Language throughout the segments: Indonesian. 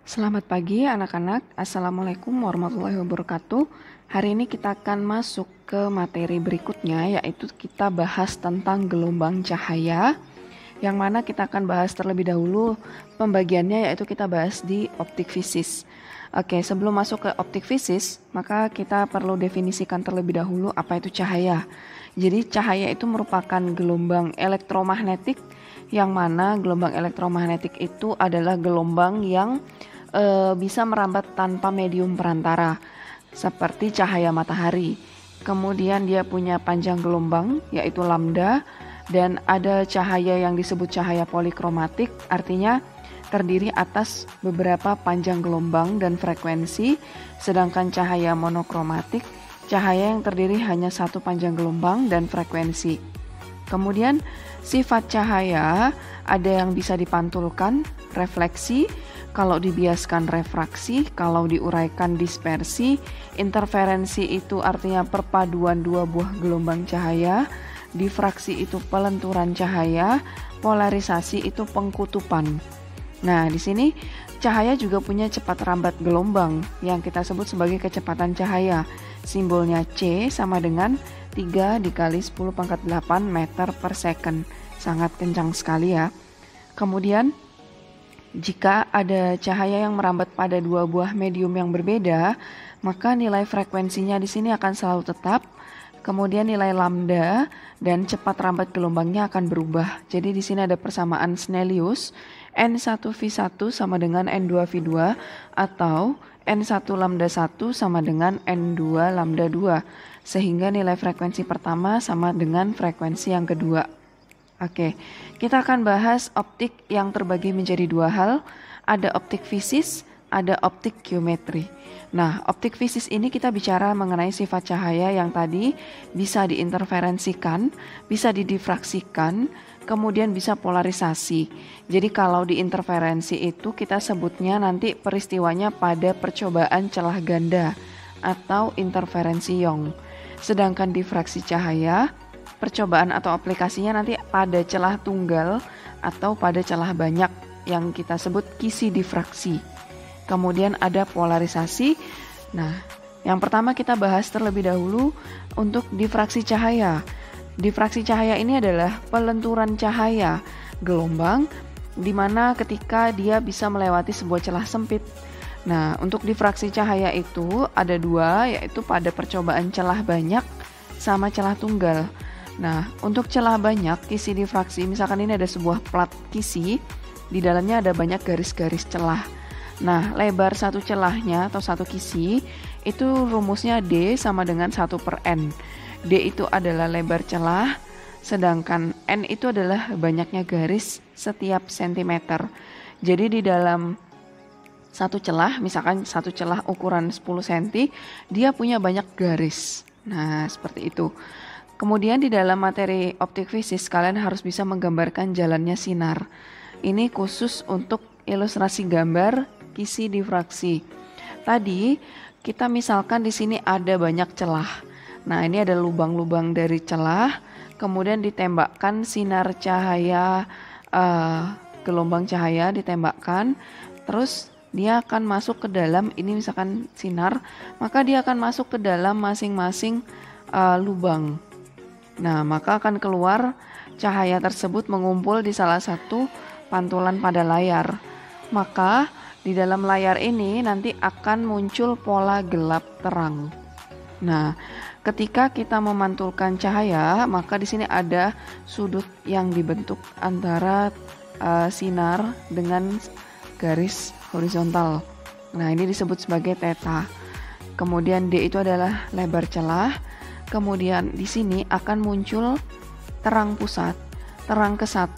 Selamat pagi anak-anak, Assalamualaikum warahmatullahi wabarakatuh. Hari ini kita akan masuk ke materi berikutnya, yaitu kita bahas tentang gelombang cahaya, yang mana kita akan bahas terlebih dahulu pembagiannya, yaitu kita bahas di optik fisis. Oke, sebelum masuk ke optik fisis, maka kita perlu definisikan terlebih dahulu apa itu cahaya. Jadi cahaya itu merupakan gelombang elektromagnetik, yang mana gelombang elektromagnetik itu adalah gelombang yang bisa merambat tanpa medium perantara, seperti cahaya matahari. Kemudian dia punya panjang gelombang, yaitu lambda, dan ada cahaya yang disebut cahaya polikromatik, artinya terdiri atas beberapa panjang gelombang dan frekuensi, sedangkan cahaya monokromatik, cahaya yang terdiri hanya satu panjang gelombang dan frekuensi. Kemudian sifat cahaya ada yang bisa dipantulkan, refleksi, kalau dibiaskan refraksi, kalau diuraikan dispersi, interferensi itu artinya perpaduan dua buah gelombang cahaya, difraksi itu pelenturan cahaya, polarisasi itu pengkutupan. Nah, di sini cahaya juga punya cepat rambat gelombang yang kita sebut sebagai kecepatan cahaya. Simbolnya C sama dengan 3 dikali 10 pangkat 8 meter per second. Sangat kencang sekali ya. Kemudian jika ada cahaya yang merambat pada dua buah medium yang berbeda, maka nilai frekuensinya di sini akan selalu tetap. Kemudian nilai lambda dan cepat rambat gelombangnya akan berubah. Jadi di sini ada persamaan Snellius, N1V1 sama dengan N2V2 atau N1 lambda 1 sama dengan N2 lambda 2. Sehingga nilai frekuensi pertama sama dengan frekuensi yang kedua. Oke, kita akan bahas optik yang terbagi menjadi dua hal. Ada optik fisis, ada optik geometri. Nah, optik fisis ini kita bicara mengenai sifat cahaya yang tadi bisa diinterferensikan, bisa didifraksikan, kemudian bisa polarisasi. Jadi kalau diinterferensi itu kita sebutnya nanti peristiwanya pada percobaan celah ganda atau interferensi Young. Sedangkan difraksi cahaya, percobaan atau aplikasinya nanti pada celah tunggal atau pada celah banyak yang kita sebut kisi difraksi. Kemudian ada polarisasi. Nah, yang pertama kita bahas terlebih dahulu untuk difraksi cahaya. Difraksi cahaya ini adalah pelenturan cahaya gelombang di mana ketika dia bisa melewati sebuah celah sempit. Nah, untuk difraksi cahaya itu ada dua, yaitu pada percobaan celah banyak sama celah tunggal. Nah, untuk celah banyak, kisi difraksi, misalkan ini ada sebuah plat kisi, di dalamnya ada banyak garis-garis celah. Nah, lebar satu celahnya atau satu kisi, itu rumusnya D sama dengan 1/N. D itu adalah lebar celah, sedangkan N itu adalah banyaknya garis setiap sentimeter. Jadi di dalam satu celah, misalkan satu celah ukuran 10 cm, dia punya banyak garis. Nah, seperti itu. Kemudian di dalam materi optik fisis kalian harus bisa menggambarkan jalannya sinar. Ini khusus untuk ilustrasi gambar kisi difraksi. Tadi kita misalkan di sini ada banyak celah. Nah, ini ada lubang-lubang dari celah, kemudian ditembakkan sinar cahaya, gelombang cahaya ditembakkan, terus dia akan masuk ke dalam, ini misalkan sinar, maka dia akan masuk ke dalam masing-masing lubang. Nah, maka akan keluar cahaya tersebut mengumpul di salah satu pantulan pada layar. Maka di dalam layar ini nanti akan muncul pola gelap terang. Nah, ketika kita memantulkan cahaya, maka di sini ada sudut yang dibentuk antara sinar dengan garis horizontal. Nah, ini disebut sebagai theta. Kemudian D itu adalah lebar celah. Kemudian di sini akan muncul terang pusat, terang ke-1,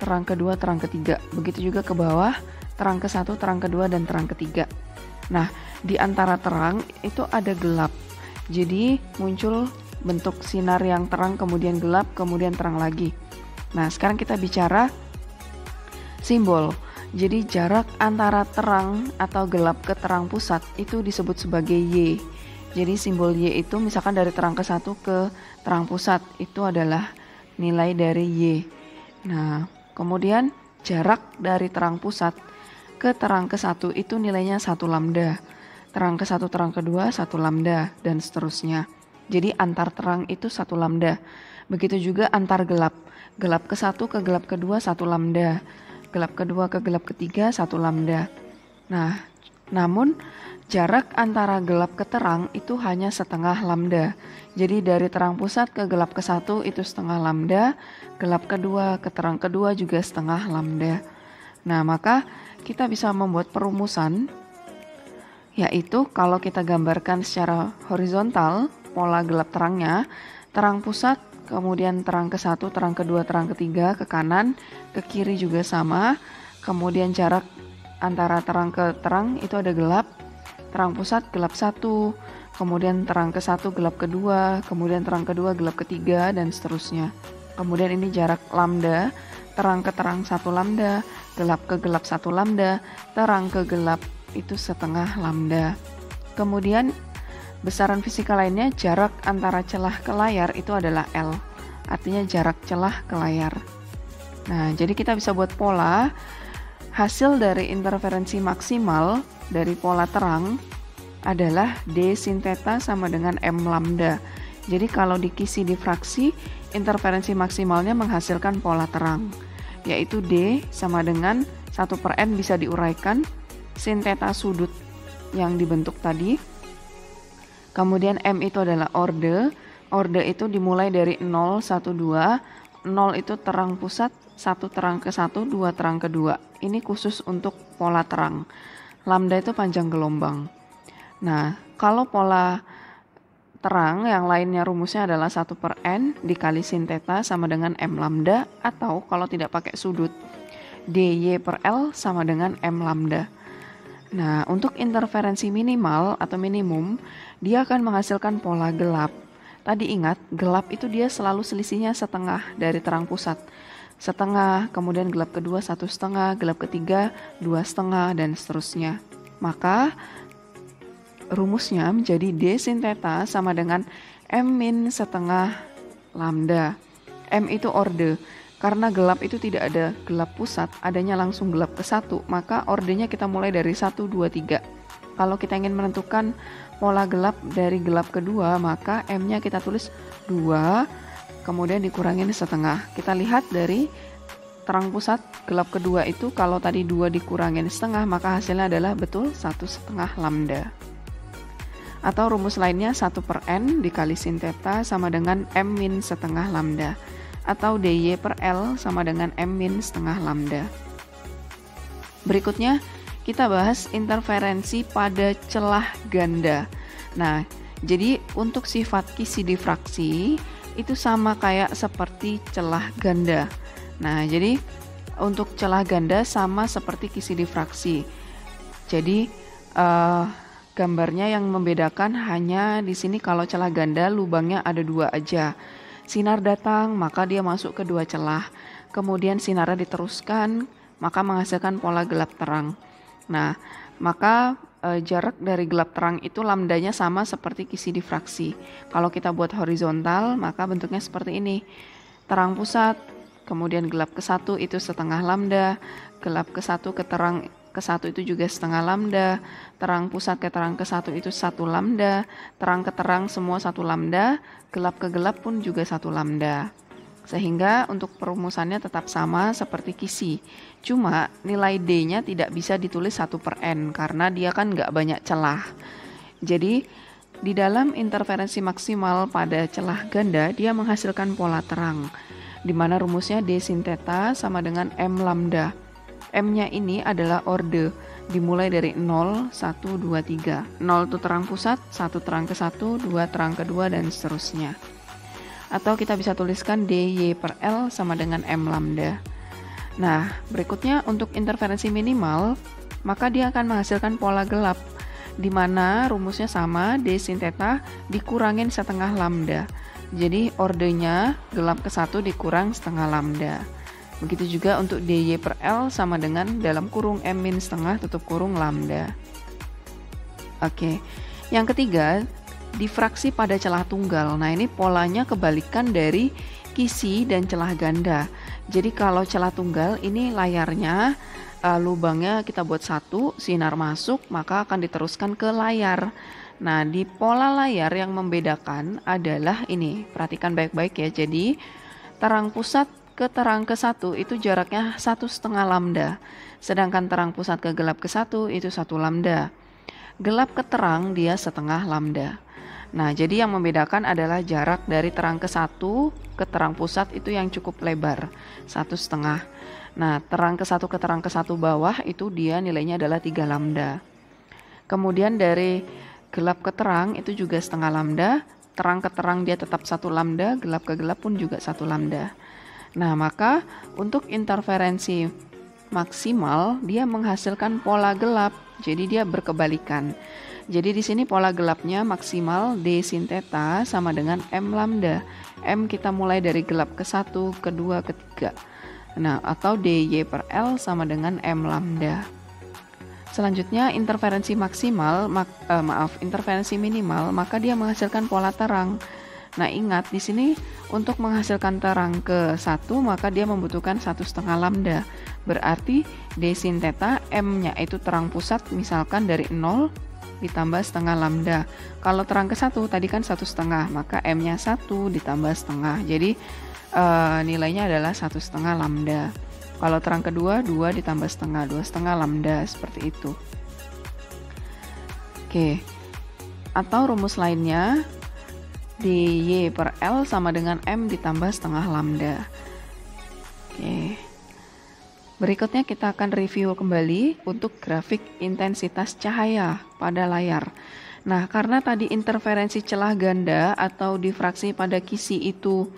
terang ke-2, terang ke-3. Begitu juga ke bawah, terang ke-1, terang ke-2, dan terang ke-3. Nah, di antara terang itu ada gelap. Jadi muncul bentuk sinar yang terang, kemudian gelap, kemudian terang lagi. Nah, sekarang kita bicara simbol. Jadi jarak antara terang atau gelap ke terang pusat itu disebut sebagai Y. Jadi simbol Y itu misalkan dari terang ke-1 ke terang pusat itu adalah nilai dari Y. Nah, kemudian jarak dari terang pusat ke terang ke-1 itu nilainya 1 lambda. Terang ke-1, terang ke-2, 1 lambda, dan seterusnya. Jadi antar terang itu 1 lambda. Begitu juga antar gelap. Gelap ke-1 ke gelap ke-2, 1 lambda. Gelap ke-2 ke gelap ke-3, 1 lambda. Nah, namun jarak antara gelap ke terang itu hanya setengah lambda. Jadi dari terang pusat ke gelap ke-1 itu setengah lambda, gelap ke-2 ke terang ke-2 juga setengah lambda. Nah, maka kita bisa membuat perumusan, yaitu kalau kita gambarkan secara horizontal pola gelap terangnya, terang pusat, kemudian terang ke-1, terang ke-2, terang ke-3 ke kanan, ke kiri juga sama, kemudian jarak antara terang ke terang itu ada gelap, terang pusat gelap 1, kemudian terang ke-1 gelap ke-2, kemudian terang ke-2 gelap ke-3, dan seterusnya. Kemudian ini jarak lambda, terang ke terang 1 lambda, gelap ke gelap 1 lambda, terang ke gelap itu setengah lambda. Kemudian besaran fisika lainnya, jarak antara celah ke layar itu adalah L, artinya jarak celah ke layar. Nah, jadi kita bisa buat pola. Hasil dari interferensi maksimal dari pola terang adalah D sin theta sama dengan M lambda. Jadi kalau di kisi difraksi, interferensi maksimalnya menghasilkan pola terang, yaitu D sama dengan 1/n bisa diuraikan sin theta sudut yang dibentuk tadi. Kemudian M itu adalah orde. Orde itu dimulai dari 0, 1, 2. 0 itu terang pusat, 1 terang ke-1, 2 terang ke-2. Ini khusus untuk pola terang. Lambda itu panjang gelombang. Nah, kalau pola terang yang lainnya rumusnya adalah 1/n dikali sin theta sama dengan M lambda, atau kalau tidak pakai sudut, dy/L sama dengan M lambda. Nah, untuk interferensi minimal atau minimum, dia akan menghasilkan pola gelap. Tadi ingat, gelap itu dia selalu selisihnya setengah dari terang pusat. Setengah, kemudian gelap kedua 1,5, gelap ketiga 2,5, dan seterusnya. Maka rumusnya menjadi D sin theta sama dengan M min setengah lambda. M itu orde. Karena gelap itu tidak ada gelap pusat, adanya langsung gelap ke-1, maka ordenya kita mulai dari 1, 2, 3. Kalau kita ingin menentukan pola gelap dari gelap kedua, maka M-nya kita tulis 2, kemudian dikurangin setengah. Kita lihat dari terang pusat gelap kedua itu, kalau tadi 2 dikurangin setengah, maka hasilnya adalah betul 1,5 lambda. Atau rumus lainnya 1/n dikali sin theta sama dengan M min setengah lambda. Atau dy/L sama dengan M min setengah lambda. Berikutnya kita bahas interferensi pada celah ganda. Nah, jadi untuk sifat kisi difraksi itu sama kayak seperti celah ganda. Nah, jadi untuk celah ganda sama seperti kisi difraksi. Jadi gambarnya yang membedakan hanya di sini kalau celah ganda lubangnya ada 2 aja. Sinar datang, maka dia masuk ke 2 celah. Kemudian sinarnya diteruskan, maka menghasilkan pola gelap terang. Nah, maka jarak dari gelap terang itu lambdanya sama seperti kisi difraksi. Kalau kita buat horizontal, maka bentuknya seperti ini. Terang pusat, kemudian gelap ke-1 itu setengah lambda, gelap ke-1 ke terang ke-1 itu juga setengah lambda, terang pusat ke terang ke-1 itu 1 lambda, terang ke terang semua 1 lambda, gelap ke gelap pun juga 1 lambda. Sehingga untuk perumusannya tetap sama seperti kisi. Cuma nilai D-nya tidak bisa ditulis 1/n karena dia kan nggak banyak celah. Jadi di dalam interferensi maksimal pada celah ganda dia menghasilkan pola terang, di mana rumusnya D sin theta sama dengan M lambda. M-nya ini adalah orde, dimulai dari 0, 1, 2, 3. 0 itu terang pusat, 1 terang ke-1, 2 terang ke-2, dan seterusnya. Atau kita bisa tuliskan dy/L sama dengan M lambda. Nah, berikutnya untuk interferensi minimal, maka dia akan menghasilkan pola gelap, di mana rumusnya sama, D sin theta dikurangin setengah lambda. Jadi ordenya gelap ke-1 dikurang setengah lambda. Begitu juga untuk dy/L sama dengan dalam kurung M min setengah tutup kurung lambda. Oke, yang ketiga, difraksi pada celah tunggal. Nah, ini polanya kebalikan dari kisi dan celah ganda. Jadi kalau celah tunggal ini layarnya lubangnya kita buat satu, sinar masuk, maka akan diteruskan ke layar. Nah, di pola layar yang membedakan adalah ini, perhatikan baik-baik ya. Jadi terang pusat ke terang ke satu itu jaraknya 1,5 lambda, sedangkan terang pusat ke gelap ke satu itu 1 lambda. Gelap ke terang dia setengah lambda. Nah, jadi yang membedakan adalah jarak dari terang ke satu ke terang pusat itu yang cukup lebar, 1,5. Nah, terang ke satu ke terang ke satu bawah itu dia nilainya adalah 3 lambda. Kemudian dari gelap ke terang itu juga setengah lambda, terang ke terang dia tetap 1 lambda, gelap ke gelap pun juga 1 lambda. Nah, maka untuk interferensi maksimal dia menghasilkan pola gelap, jadi dia berkebalikan. Jadi di sini pola gelapnya maksimal D sin theta sama dengan M lambda. M kita mulai dari gelap ke 1, ke 2, ke 3. Nah, atau DY per L sama dengan M lambda. Selanjutnya interferensi maksimal, interferensi minimal, maka dia menghasilkan pola terang. Nah, ingat di sini untuk menghasilkan terang ke 1 maka dia membutuhkan 1,5 lambda. Berarti D sin theta M-nya itu terang pusat misalkan dari 0 ditambah setengah lambda. Kalau terang ke 1 tadi kan 1,5, maka M-nya 1 ditambah setengah. Jadi nilainya adalah 1,5 lambda. Kalau terang kedua 2 ditambah setengah, 2,5 lambda, seperti itu. Oke. Atau rumus lainnya DY per L sama dengan M ditambah setengah lambda. Oke. Berikutnya kita akan review kembali untuk grafik intensitas cahaya pada layar. Nah, karena tadi interferensi celah ganda atau difraksi pada kisi itu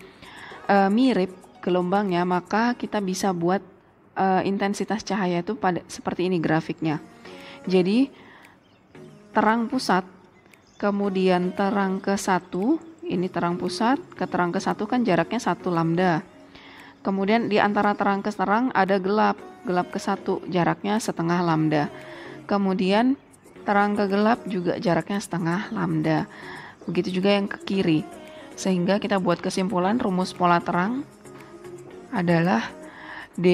mirip gelombangnya, maka kita bisa buat intensitas cahaya itu seperti ini grafiknya. Jadi terang pusat, kemudian terang ke 1, ini terang pusat ke terang ke 1 kan jaraknya 1 lambda. Kemudian di antara terang ke terang ada gelap ke 1 jaraknya setengah lambda. Kemudian terang ke gelap juga jaraknya setengah lambda. Begitu juga yang ke kiri. Sehingga kita buat kesimpulan rumus pola terang adalah D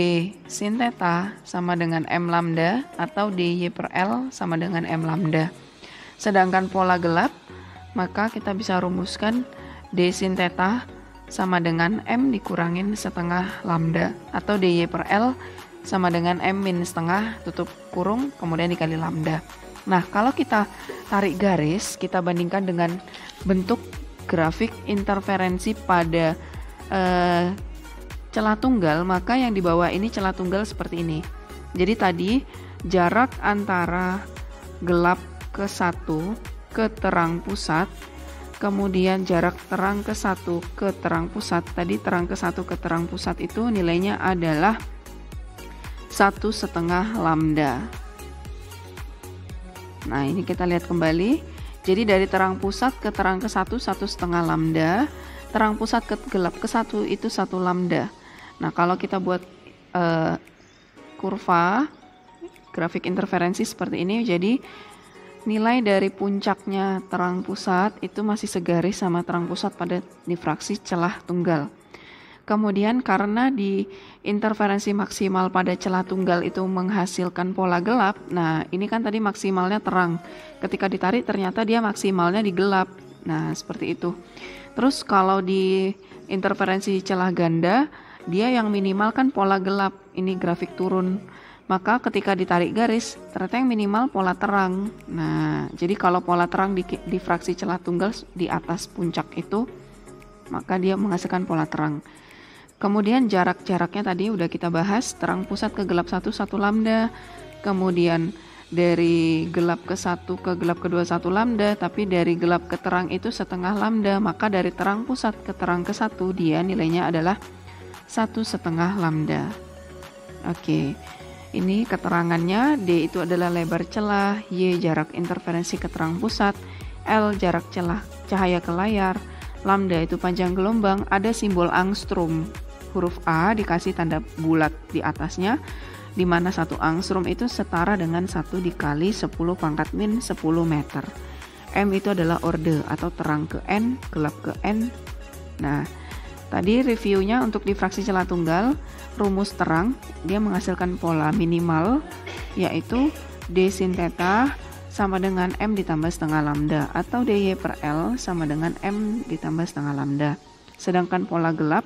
sin theta sama dengan M lambda atau DY per L sama dengan M lambda. Sedangkan pola gelap, maka kita bisa rumuskan D sin theta sama dengan M dikurangin setengah lambda atau DY per L sama dengan M min setengah tutup kurung kemudian dikali lambda. Nah, kalau kita tarik garis, kita bandingkan dengan bentuk grafik interferensi pada celah tunggal, maka yang di bawah ini celah tunggal seperti ini. Jadi tadi jarak antara gelap ke 1 ke terang pusat, kemudian jarak terang ke 1 ke terang pusat. Tadi terang ke 1 ke terang pusat itu nilainya adalah 1,5 lambda. Nah, ini kita lihat kembali. Jadi dari terang pusat ke terang ke 1, 1,5 lambda. Terang pusat ke gelap ke 1 itu 1 lambda. Nah, kalau kita buat kurva grafik interferensi seperti ini, jadi nilai dari puncaknya terang pusat itu masih segaris sama terang pusat pada difraksi celah tunggal. Kemudian karena di interferensi maksimal pada celah tunggal itu menghasilkan pola gelap, nah ini kan tadi maksimalnya terang. Ketika ditarik ternyata dia maksimalnya di gelap. Nah, seperti itu. Terus kalau di interferensi celah ganda, dia yang minimal kan pola gelap. Ini grafik turun. Maka ketika ditarik garis, ternyata yang minimal pola terang. Nah, jadi kalau pola terang di fraksi celah tunggal di atas puncak itu, maka dia menghasilkan pola terang. Kemudian jaraknya tadi udah kita bahas, terang pusat ke gelap 1, 1 lambda. Kemudian dari gelap ke 1 ke gelap kedua 1 lambda, tapi dari gelap ke terang itu setengah lambda. Maka dari terang pusat ke terang ke 1, dia nilainya adalah 1,5 lambda. Oke. Ini keterangannya, D itu adalah lebar celah, Y jarak interferensi ke terang pusat, L jarak celah cahaya ke layar, lambda itu panjang gelombang, ada simbol angstrom. Huruf A dikasih tanda bulat di atasnya, di mana 1 angstrom itu setara dengan 1 dikali 10 pangkat min 10 meter. M itu adalah orde atau terang ke N, gelap ke N. Nah, Tadi reviewnya untuk difraksi celah tunggal, rumus terang, dia menghasilkan pola minimal, yaitu D sin theta sama dengan M ditambah setengah lambda, atau DY per L sama dengan M ditambah setengah lambda. Sedangkan pola gelap,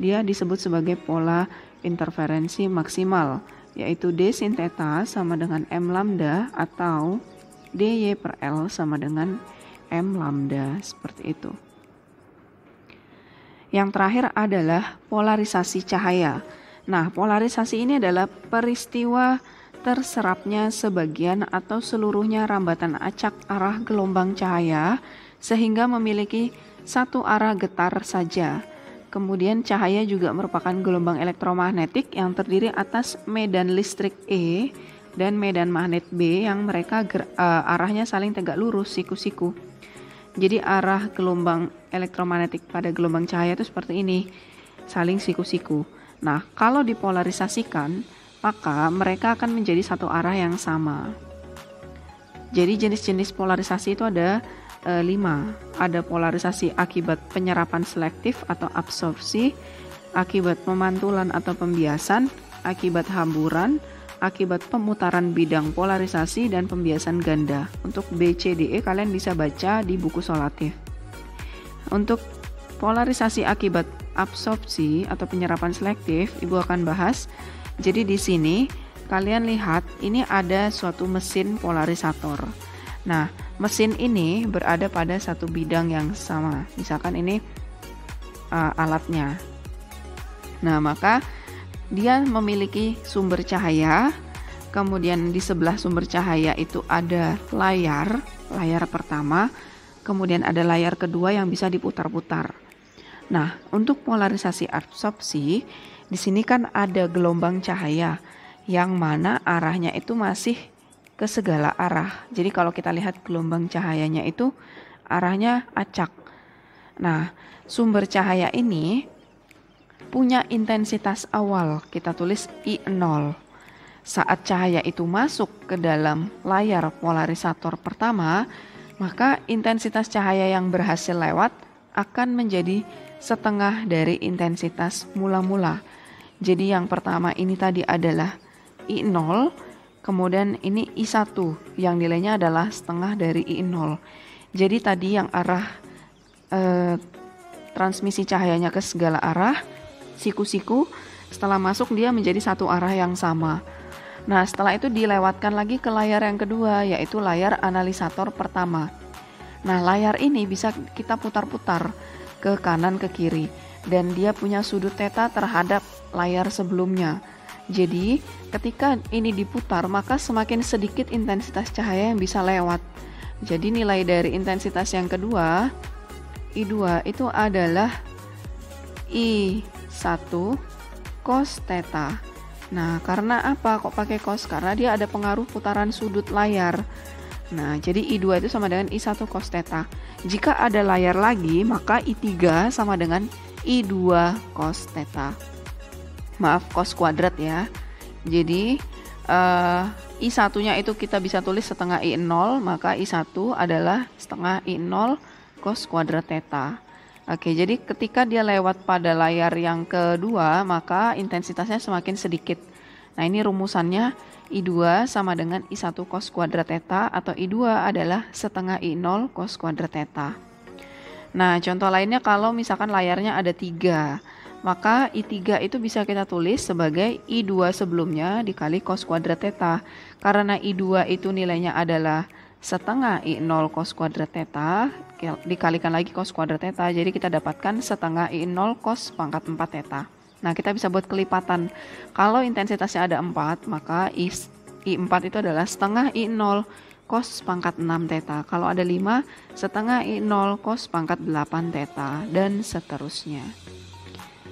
dia disebut sebagai pola interferensi maksimal, yaitu D sin theta sama dengan M lambda, atau DY per L sama dengan M lambda, seperti itu. Yang terakhir adalah polarisasi cahaya. Nah, polarisasi ini adalah peristiwa terserapnya sebagian atau seluruhnya rambatan acak arah gelombang cahaya sehingga memiliki satu arah getar saja. Kemudian cahaya juga merupakan gelombang elektromagnetik yang terdiri atas medan listrik E dan medan magnet B yang mereka arahnya saling tegak lurus, siku-siku. Jadi arah gelombang elektromagnetik pada gelombang cahaya itu seperti ini, saling siku-siku. Nah, kalau dipolarisasikan, maka mereka akan menjadi satu arah yang sama. Jadi jenis-jenis polarisasi itu ada 5. Ada polarisasi akibat penyerapan selektif atau absorpsi, akibat pemantulan atau pembiasan, akibat hamburan, akibat pemutaran bidang polarisasi dan pembiasan ganda. Untuk B, C, D, E kalian bisa baca di buku solatif. Untuk polarisasi akibat absorpsi atau penyerapan selektif, Ibu akan bahas. Jadi di sini kalian lihat ini ada suatu mesin polarisator. Nah, mesin ini berada pada satu bidang yang sama. Misalkan ini alatnya. Nah, maka dia memiliki sumber cahaya, kemudian di sebelah sumber cahaya itu ada layar pertama, kemudian ada layar kedua yang bisa diputar-putar. Nah, untuk polarisasi absorpsi, di sini kan ada gelombang cahaya yang mana arahnya itu masih ke segala arah. Jadi kalau kita lihat gelombang cahayanya itu arahnya acak. Nah, sumber cahaya ini punya intensitas awal, kita tulis I0. Saat cahaya itu masuk ke dalam layar polarisator pertama, maka intensitas cahaya yang berhasil lewat akan menjadi setengah dari intensitas mula-mula. Jadi yang pertama ini tadi adalah I0, kemudian ini I1 yang nilainya adalah setengah dari I0. Jadi tadi yang arah transmisi cahayanya ke segala arah, siku-siku, setelah masuk dia menjadi satu arah yang sama. Nah, setelah itu dilewatkan lagi ke layar yang kedua, yaitu layar analisator pertama. Nah, layar ini bisa kita putar-putar ke kanan ke kiri, dan dia punya sudut theta terhadap layar sebelumnya. Jadi, ketika ini diputar, maka semakin sedikit intensitas cahaya yang bisa lewat. Jadi, nilai dari intensitas yang kedua, I2, itu adalah I1 cos theta. Nah, karena apa kok pakai cos? Karena dia ada pengaruh putaran sudut layar. Nah, jadi I2 itu sama dengan I1 cos theta. Jika ada layar lagi, maka I3 sama dengan I2 cos theta. Maaf, cos kuadrat ya. Jadi, I1-nya itu kita bisa tulis setengah I0, maka I1 adalah setengah I0 cos kuadrat theta. Oke, jadi ketika dia lewat pada layar yang kedua, maka intensitasnya semakin sedikit. Nah, ini rumusannya I2 sama dengan I1 cos kuadrat theta, atau I2 adalah setengah I0 cos kuadrat theta. Nah, contoh lainnya kalau misalkan layarnya ada 3, maka I3 itu bisa kita tulis sebagai I2 sebelumnya dikali cos kuadrat theta. Karena I2 itu nilainya adalah setengah I0 cos kuadrat theta dikalikan lagi cos kuadrat theta, jadi kita dapatkan setengah I0 cos pangkat 4 theta. Nah, kita bisa buat kelipatan. Kalau intensitasnya ada 4, maka I4 itu adalah setengah I0 cos pangkat 6 theta. Kalau ada 5, setengah I0 cos pangkat 8 theta, dan seterusnya.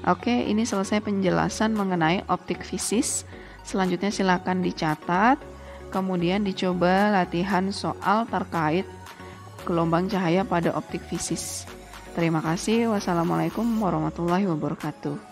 Oke, ini selesai penjelasan mengenai optik fisis. Selanjutnya silakan dicatat, kemudian dicoba latihan soal terkait gelombang cahaya pada optik fisis. Terima kasih. Wassalamualaikum warahmatullahi wabarakatuh.